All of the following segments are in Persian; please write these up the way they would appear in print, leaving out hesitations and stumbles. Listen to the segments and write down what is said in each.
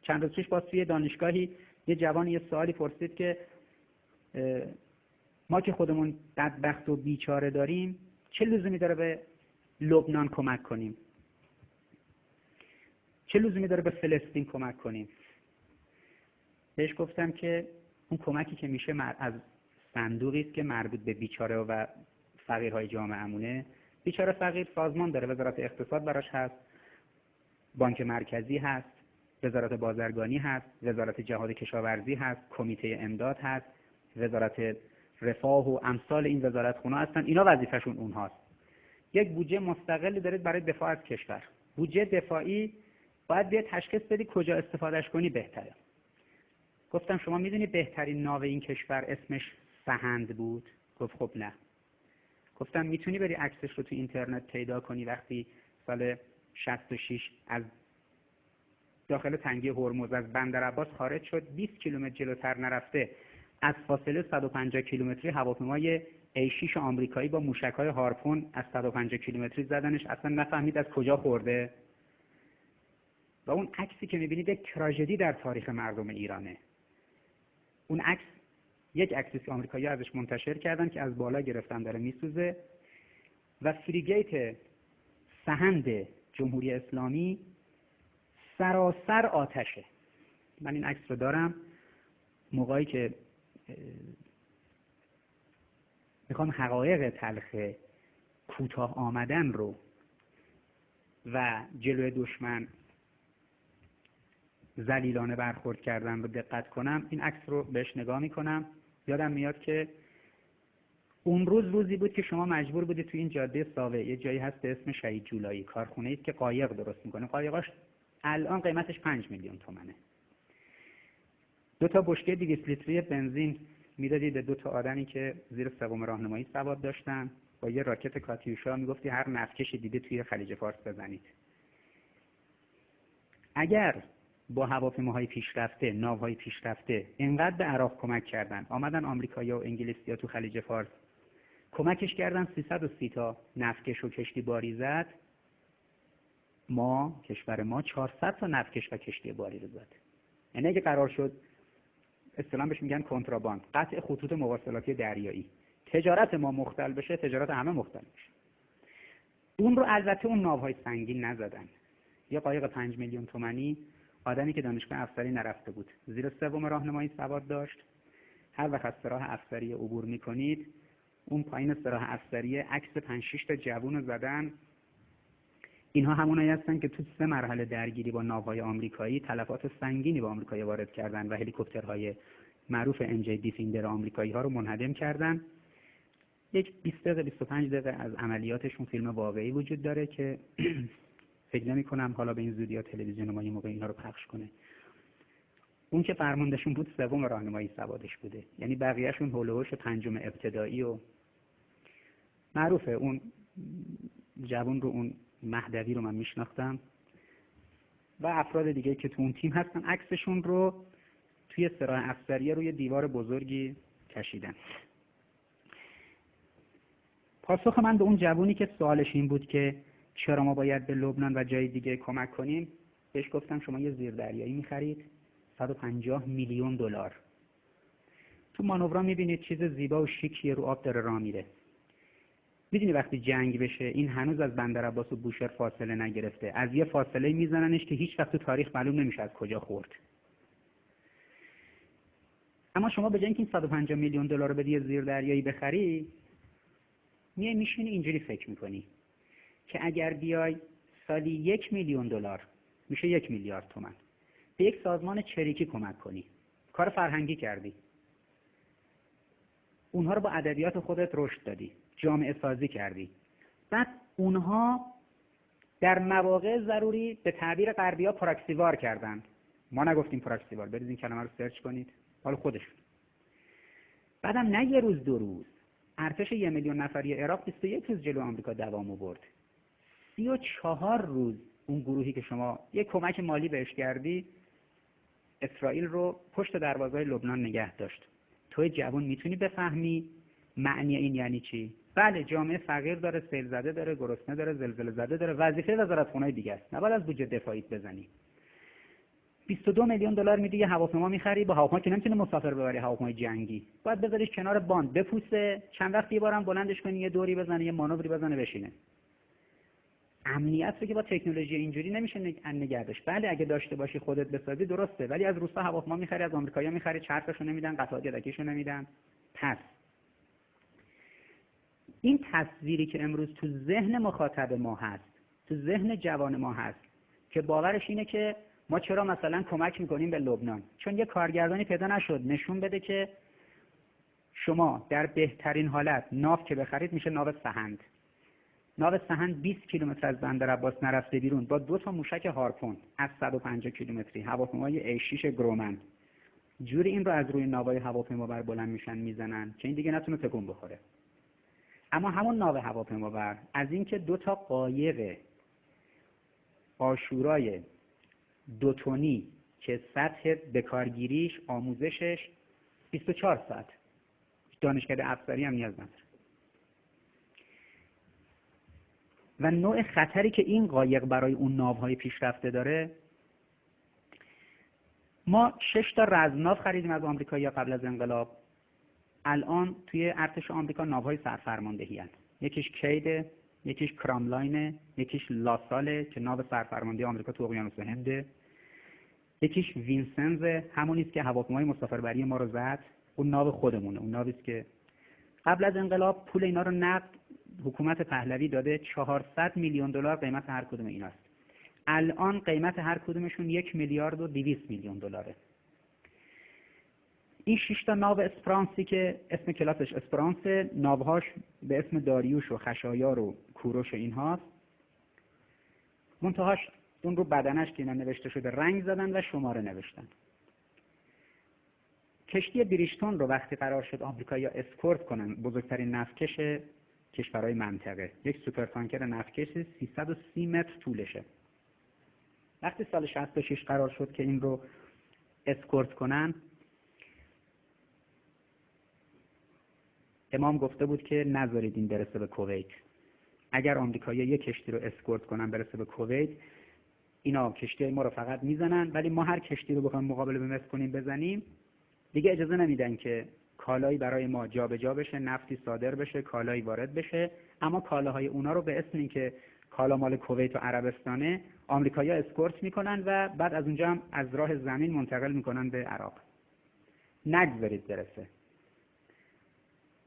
چند روز پیش باز توی دانشگاهی یه جوان یه سوالی پرسید که ما که خودمون بدبخت و بیچاره داریم چه لزومی داره به لبنان کمک کنیم؟ چه لزومی داره به فلسطین کمک کنیم؟ بهش گفتم که اون کمکی که میشه از صندوقی است که مربوط به بیچاره و فقیرهای جامعه‌مونه. بیچاره فقیر سازمان داره، وزارت اقتصاد براش هست، بانک مرکزی هست، وزارت بازرگانی هست، وزارت جهاد کشاورزی هست، کمیته امداد هست، وزارت رفاه و امثال این وزارتخونا هستن. اینا وظیفه‌شون اونهاست. یک بودجه مستقلی دارید برای دفاع از کشور. بودجه دفاعی باید بیاد تشخیص بدی کجا استفادهش کنی بهتره. گفتم شما میدونی بهترین ناو این کشور اسمش سهند بود؟ گفت خب نه. گفتم میتونی بری عکسش رو تو اینترنت پیدا کنی وقتی سال 66 از داخل تنگه هرمز از بندر عباس خارج شد، 20 کیلومتر جلوتر نرفته از فاصله 150 کیلومتری هواپیمای A6 آمریکایی با موشک‌های هارپون از 150 کیلومتری زدنش، اصلا نفهمید از کجا خورده. و اون عکسی که می‌بینید یک تراژدی در تاریخ مردم ایرانه. اون عکس یک عکسی که آمریکایی‌ها ازش منتشر کردن که از بالا گرفتن داره میسوزه و فریگیت سهند جمهوری اسلامی سراسر آتشه. من این عکس رو دارم. موقعی که میخوام حقایق تلخ کوتاه آمدن رو و جلوی دشمن ذلیلانه برخورد کردن رو دقت کنم، این عکس رو بهش نگاه میکنم، یادم میاد که اون روزی بود که شما مجبور بودید تو این جاده ساوه یه جایی هست به اسم شهید جولایی، کارخونه است که قایق درست میکنه. قایقاش الان قیمتش 5 میلیون تومنه. 2 تا بشکه 200 لیتری بنزین میدادید به 2 تا آدمی که زیر سوم راهنمایی سواد داشتن، با یه راکت کاتیوشا میگفتی هر نفتکشی دیده توی خلیج فارس بزنید. اگر با هواپیماهای پیشرفته، ناوهای پیشرفته اینقدر به عراق کمک کردن، آمدن آمریکایی‌ها و انگلیسی‌ها تو خلیج فارس کمکش کردن، 330 تا نفتکش و کشتی باری زد، کشور ما 400 تا نفتکش و کشتی باری رو زد. یعنی اگه قرار شد اصطلاحاً بهش میگن کنتراباند، قطع خطوط مواصلاتی دریایی، تجارت ما مختل بشه، تجارت همه مختل بشه. اون رو البته اون ناوهای سنگین نزدن. یه قایق 5 میلیون تومانی، آدمی که دانشگاه افسری نرفته بود، زیر سوم راهنمایی سواد داشت. هر وقت از سراح افسری عبور میکنید، اون پایین سراح افسری عکس 5-6 تا جوون رو زدن. اینها همونایی هستن که تو 3 مرحله درگیری با ناوهای آمریکایی تلفات سنگینی با آمریکایی وارد کردن و هلیکوپترهای معروف NJ دیفیندر آمریکایی ها رو منهدم کردن. یک 20 دقیقه 25 دقیقه از عملیاتشون فیلم واقعی وجود داره که فکر نمی‌کنم حالا به این زودی ها تلویزیون ما یه موقع اینا رو پخش کنه. اون که فرماندهشون بود سوم راهنمایی سوادش بوده، یعنی بقیه‌شون هول و هوش 5 ابتدایی و معروفه. اون جوان رو، اون مهدوی رو من میشناختم و افراد دیگه که تو اون تیم هستن، عکسشون رو توی سراح افسریه روی دیوار بزرگی کشیدن. پاسخ من به اون جوونی که سوالش این بود که چرا ما باید به لبنان و جای دیگه کمک کنیم، بهش گفتم شما یه زیردریایی می‌خرید 150 میلیون دلار. تو مانورا می‌بینید چیز زیبا و شیکی رو آب داره راه میره. می‌دونی وقتی جنگ بشه این هنوز از بندر عباس و بوشهر فاصله نگرفته، از یه فاصله میزننش که هیچ وقت تو تاریخ معلوم نمیشه از کجا خورد. اما شما به جای اینکه این 150 میلیون دلار رو بدی یه زیردریایی بخری، میشینی اینجوری فکر می‌کنی که اگر بیای سالی 1 میلیون دلار میشه 1 میلیارد تومان به یک سازمان چریکی کمک کنی، کار فرهنگی کردی، اونها رو با ادبیات خودت رشد دادی، جامعه سازی کردی، بعد اونها در مواقع ضروری به تعبیر غربی‌ها پراکسیوار کردن. ما نگفتیم پراکسیوار، برید این کلمه رو سرچ کنید، حالا خودشون. بعدم نه یه روز 2 روز، ارتش 1 میلیون نفری عراق 21 روز جلو آمریکا دوام آورد. 34 روز اون گروهی که شما یک کمک مالی بهش کردی اسرائیل رو پشت دروازه‌های لبنان نگه داشت. توی جوان میتونی بفهمی معنی این یعنی چی؟ بله، جامعه فقیر داره، سیل زده داره، گرسنه داره، زلزله زده داره، وظیفه وزارتخونه‌های دیگه است. نباید از بودجه دفاعیت بزنی. 22 میلیون دلار میدی یه هواپیما میخری، با هواپیما که نمیتونه مسافر ببری، هواپیمای جنگی، باید بذاریش کنار باند بپوسه، چند وقت یه بارم بلندش کنی یه دوری بزنه، یه مانوری بزنه بشینه. امنیت رو که با تکنولوژی اینجوری نمیشه نگهداشت. بله اگه داشته باشی خودت بسازی درسته، ولی از روسا هواپیما میخری، از آمریکایی‌ها میخری، چرخشو نمیدن، قطعات یدکیشو نمیدن. پس این تصویری که امروز تو ذهن مخاطب ما هست، تو ذهن جوان ما هست، که باورش اینه که ما چرا مثلا کمک میکنیم به لبنان، چون یه کارگردانی پیدا نشد نشون بده که شما در بهترین حالت ناو که بخرید میشه ناو سهند. ناو سهند 20 کیلومتر از بندر عباس نرفته بیرون با 2 تا موشک هارپون از 150 کیلومتری، هواپیمای A6 گرومن، جوری این رو از روی ناوهای هواپیمابر بلند میشن میزنن که این دیگه نتونه تکون بخوره. اما همون ناو هواپیمابر از اینکه 2 تا قایق آشورای 2 تنی که سطح بکارگیریش آموزشش 24 ساعت، دانشکده افسری هم نیاز نداره، و نوع خطری که این قایق برای اون ناوهای پیشرفته داره. ما 6 تا رزمناو خریدیم از آمریکایی‌ها قبل از انقلاب. الان توی ارتش آمریکا ناوهای سرفرماندهی هست. یکیش کیده، یکیش کراملاینه، یکیش لاساله که ناو سرفرماندهی آمریکا تو اقیانوس هنده، یکیش وینسنز، همونی است که هواپیمای مسافربری ما رو زد. اون ناو خودمونه، اون ناوی است که قبل از انقلاب پول اینا رو نقد حکومت پهلوی داده، 400 میلیون دلار قیمت هر کدوم ایناست. الان قیمت هر کدومشون 1 میلیارد و 200 میلیون دلاره. این 6 تا ناو اسپرانسی که اسم کلاسش اسپرانس، ناوهاش به اسم داریوش و خشایار و کوروش و اینهاست. منتهاش اون رو بدنش که اینا نوشته شده رنگ زدن و شماره نوشتن. کشتی بریشتون رو وقتی قرار شد آمریکایی‌ها اسکورت کنن، بزرگترین نفتکش کشورهای منطقه، یک سوپرتانکر نفتکش 330 متر طولشه. وقتی سال 66 قرار شد که این رو اسکورت کنن، امام گفته بود که نذارید این برسه به کویت. اگر آمریکایی‌ها یک کشتی رو اسکورت کنن برسه به کویت، اینا کشتی ما رو فقط میزنن، ولی ما هر کشتی رو بخوایم مقابل به مصر کنیم بزنیم، دیگه اجازه نمیدن که کالایی برای ما جابجا بشه، نفتی صادر بشه، کالایی وارد بشه. اما کالاهای اونا رو به اسم اینکه کالا مال کویت و عربستانه، آمریکایی‌ها اسکورت میکنن و بعد از اونجا هم از راه زمین منتقل میکنن به عراق. نگذارید برسه.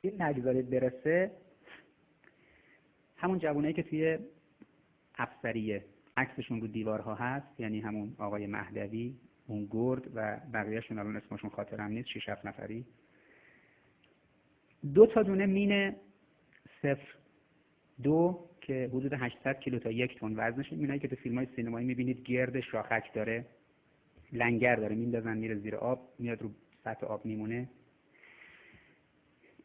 این نگذارید برسه همون جوانایی که توی افسریه عکسشون رو دیوارها هست، یعنی همون آقای مهدوی، اون گرد و بقیه‌شون الان اسمشون خاطرم نیست، 6-7 نفری. 2 تا دونه مین 02 که حدود 800 کیلو تا 1 تن وزنشه، مینایی که تو فیلم‌های سینمایی می‌بینید گردش شاخک داره، لنگر داره، میندازن میره زیر آب، میاد رو سطح آب میمونه.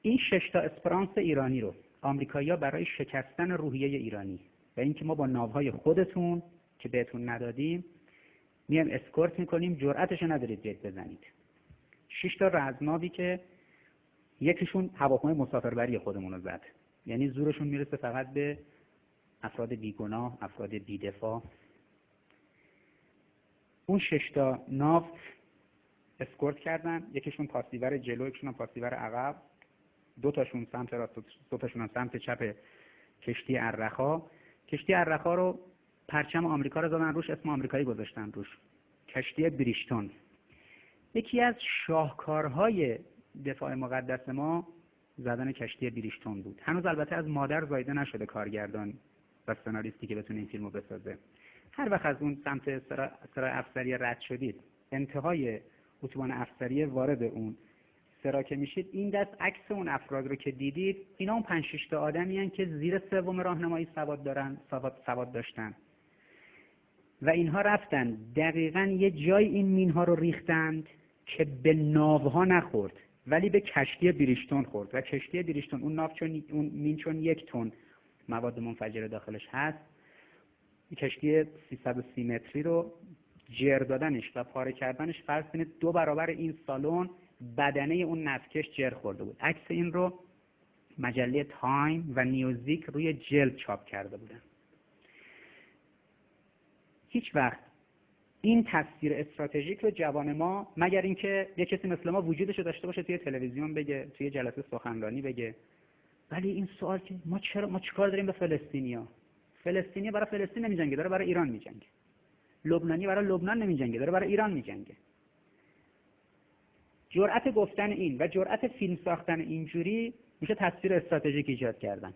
این 6 تا اسپرانس ایرانی رو آمریکایی‌ها برای شکستن روحیه ایرانی و اینکه ما با ناوهای خودتون که بهتون ندادیم میام اسکورت میکنیم، جرأتش ندارید بیاید بزنید. 6 تا رزمناوی که یکیشون هواپیمای مسافربری خودمون رو زد، یعنی زورشون میرسه فقط به افراد بیگناه، افراد بی‌دفاع. اون 6 تا ناو اسکورت کردن، یکیشون پاسیور جلو، یکیشون پاسیور عقب، 2 تاشون سمت راست، 2 تاشون هم سمت چپ کشتی الرخا. کشتی الرخا رو پرچم آمریکا رو زدن روش، اسم آمریکایی گذاشتن روش، کشتی بریشتون. یکی از شاهکارهای دفاع مقدس ما زدن کشتی بریشتون بود. هنوز البته از مادر زایده نشده کارگردان و سناریستی که بتونه این فیلمو بسازه. هر وقت از اون سمت سرای افسری رد شدید، انتهای اتوبان افسری وارد اون سرا که میشید، این دست عکس اون افراد رو که دیدید، اینا اون 5-6 تا آدمی هستن که زیر سوم راهنمایی سواد داشتن و اینها رفتن دقیقاً یه جای این مینها رو ریختند که به ناوها نخورد ولی به کشتی بریشتون خورد و کشتی بریشتون، اون ناو چون اون مین چون 1 تن مواد منفجره داخلش هست، کشتی 330 متری رو جر دادنش و پاره کردنش فرض کنید 2 برابر این سالن بدنه اون نفتکش جر خورده بود. عکس این رو مجله تایم و نیوزیک روی جلد چاپ کرده بودن. هیچ وقت این تفسیر استراتژیک رو جوان ما، مگر اینکه یه کسی مثل ما وجودش رو داشته باشه توی تلویزیون بگه، توی جلسه سخنرانی بگه. ولی این سوال که ما چیکار داریم به فلسطینیا؟ فلسطینی برای فلسطین نمی‌جنگه، داره برای ایران می‌جنگه. لبنانی برای لبنان نمی‌جنگه، داره برای ایران می‌جنگه. جرأت گفتن این و جرأت فیلم ساختن اینجوری میشه تفسیر استراتژیک ایجاد کردن.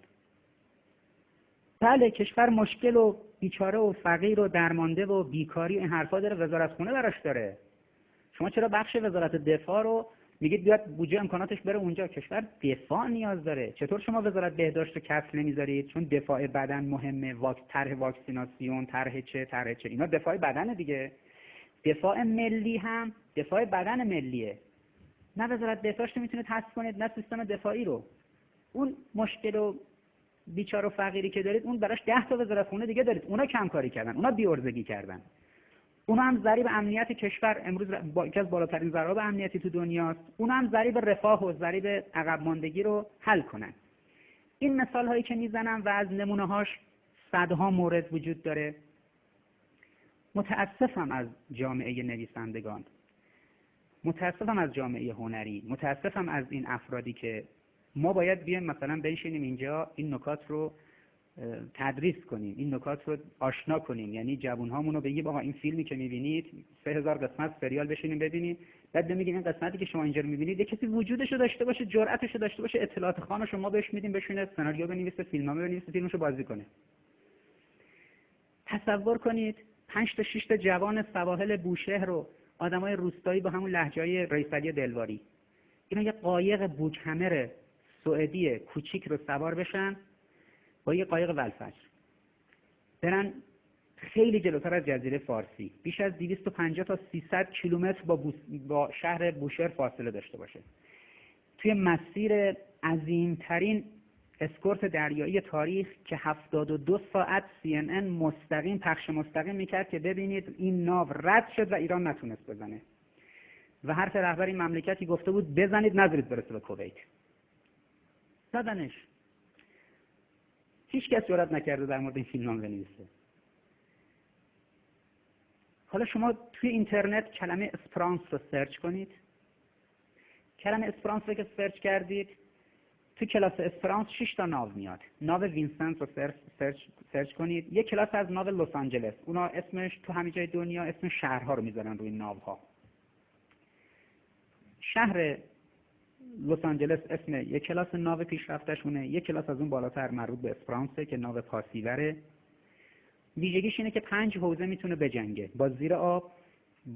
بله کشور مشکل و بیچاره و فقیر و درمانده و بیکاری این حرفا داره، وزارتخونه براش داره. شما چرا بخش وزارت دفاع رو میگید بیاد بودجه امکاناتش بره اونجا؟ کشور دفاع نیاز داره. چطور شما وزارت بهداشت رو کف نمیذارید؟ چون دفاع بدن مهمه، طرح واکسیناسیون، طرح چه اینا دفاع بدن دیگه. دفاع ملی هم دفاع بدن ملیه. نه وزارت بهداشت میتونه تاسیس کنید، نه سیستم دفاعی رو. اون مشکل و بیچاره و فقیری که دارید اون براش 10 تا وزارتخونه دیگه دارید. اونا کم کاری کردن، اونا بی‌عرضگی کردن. اونا هم ضریب امنیت کشور امروز یکی از بالاترین ضرایب امنیتی تو دنیاست. اونا هم ضریب رفاه و ضریب عقب ماندگی رو حل کنن. این مثال هایی که میزنم و از نمونه هاش صدها مورد وجود داره. متاسفم از جامعه نویسندگان، متاسفم از جامعه هنری، متاسفم از این افرادی که ما باید بیایم مثلا بنشینیم اینجا این نکات رو تدریس کنیم، این نکات رو آشنا کنیم. یعنی جوانهامون رو بگیم آقا این فیلمی که می‌بینید 3000 قسمت سریال بشینیم ببینید، بعد بگیم این قسمتی که شما اینجا رو می‌بینید یک کسی وجودش رو داشته باشه، جرأتش رو داشته باشه، اطلاعات خام شما بهش میدیم بشینه سناریو بنویسه، فیلمنامه بنویسه، فیلمشو بازی کنه. تصور کنید 5 تا 6 تا جوان سواحل بوشهر رو آدمای روستایی با همون لهجه‌های رئیس علی دلواری، اینا یه قایق بوکهمر سوئدی کوچیک رو سوار بشن با یه قایق ولفجر برن خیلی جلوتر از جزیره فارسی، بیش از 250 تا 300 کیلومتر با شهر بوشهر فاصله داشته باشه، توی مسیر عظیمترین اسکورت دریایی تاریخ که 72 ساعت CNN مستقیم پخش مستقیم میکرد که ببینید این ناو رد شد و ایران نتونست بزنه و حرف رهبر این مملکتی گفته بود بزنید نذارید برسه به کویت. زدنش. هیچ کس جرئت نکرده در مورد این فیلمنامه بنویسه. حالا شما توی اینترنت کلمه اسپرانس رو سرچ کنید. کلمه اسپرانس رو که سرچ کردید تو کلاس اسپرانس 6 تا ناو میاد. ناو وینسنت رو سرچ کنید. یک کلاس از ناو لس آنجلس. اونا اسمش تو همه جای دنیا اسم شهرها رو میذارن روی ناوها. شهر لس آنجلس اسم یک کلاس ناو پیشرفتشونه، یک کلاس از اون بالاتر مربوط به اسپرانسه که ناو پاسیوره. ویژگیش اینه که 5 حوزه میتونه بجنگه: با زیر آب،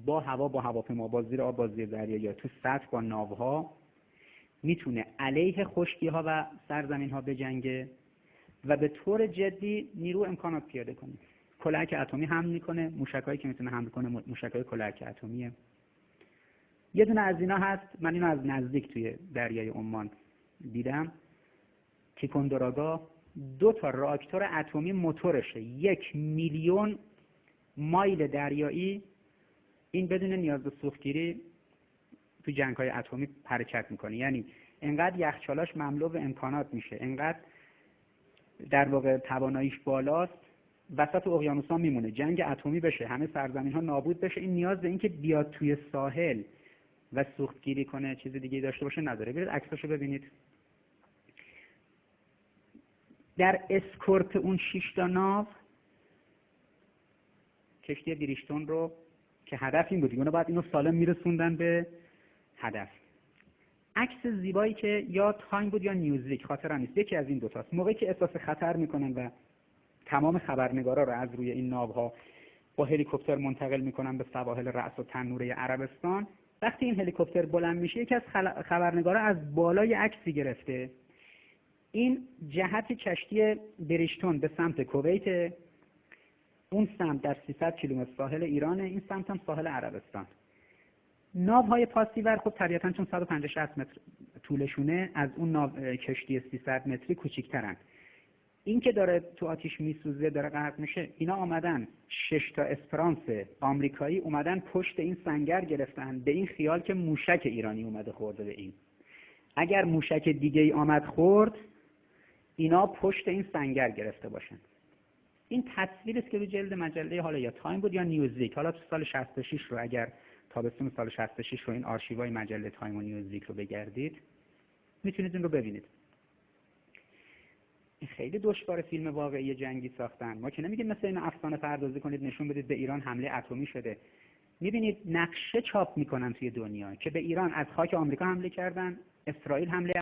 با هوا، با هواپیما، با زیر آب، با زیر دریا، یا تو سطح با ناوها. میتونه علیه خشکی‌ها و سرزمین‌ها بجنگه و به طور جدی نیرو امکانات پیاده کنه. کلاهک اتمی حمل میکنه، موشکایی که میتونه حمل کنه موشکای کلاهک اتمیه. یه دونه از اینا هست، من اینو از نزدیک توی دریای عمان دیدم، تیکوندراگا. 2 تا راکتور اتمی موتورشه، 1 میلیون مایل دریایی. این بدون نیاز به سوختگیری تو جنگ‌های اتمی حرکت میکنه. یعنی انقدر یخچالاش مملو به امکانات میشه، انقدر در واقع تواناییش بالاست، وسط اقیانوس‌ها میمونه، جنگ اتمی بشه، همه سرزمین‌ها نابود بشه، این نیاز به این که بیاد توی ساحل و سوختگیری کنه چیز دیگه داشته باشه نداره. برید عکساشو ببینید. در اسکورت اون 6 تا ناو کشتی بریشتون رو که هدف این بود، اونا بعد اینو سالم میرسوندن به هدف. عکس زیبایی که یا تایم بود یا نیوزویک، خاطرم نیست، یکی از این دوتاست. موقعی که احساس خطر میکنن و تمام خبرنگارا رو از روی این ناوها با هلیکوپتر منتقل میکنن به سواحل رأس و تنوره عربستان، وقتی این هلیکوپتر بلند میشه یکی از خبرنگارا از بالای عکسی گرفته، این جهت کشتی بریشتون به سمت کویت، اون سمت در 300 کیلومتر ساحل ایرانه، این سمت هم ساحل عربستان. ناوهای پاسیور خب طبیعتاً چون 150-60 متر طولشونه از اون ناو کشتی 300 متری کوچیک‌ترن. این که داره تو آتیش میسوزه داره غرق میشه، اینا آمدن 6 تا اسپرانس آمریکایی اومدن پشت این سنگر گرفتن به این خیال که موشک ایرانی اومده خورده به این. اگر موشک دیگه ای آمد خورد اینا پشت این سنگر گرفته باشن. این تصویری است که روی جلد مجله حالا یا تایم بود یا نیوزویک، حالا تو سال 66 رو اگر تابستون سال 66 رو این آرشیوهای مجله تایم و نیوزویک رو بگردید میتونید این رو ببینید. خیلی دشوار فیلم واقعی جنگی ساختن. ما که نمیگیم مثل این افسانه پردازی کنید نشون بدید به ایران حمله اتمی شده. میبینید نقشه چاپ میکنن توی دنیا که به ایران از خاک آمریکا حمله کردن، اسرائیل حمله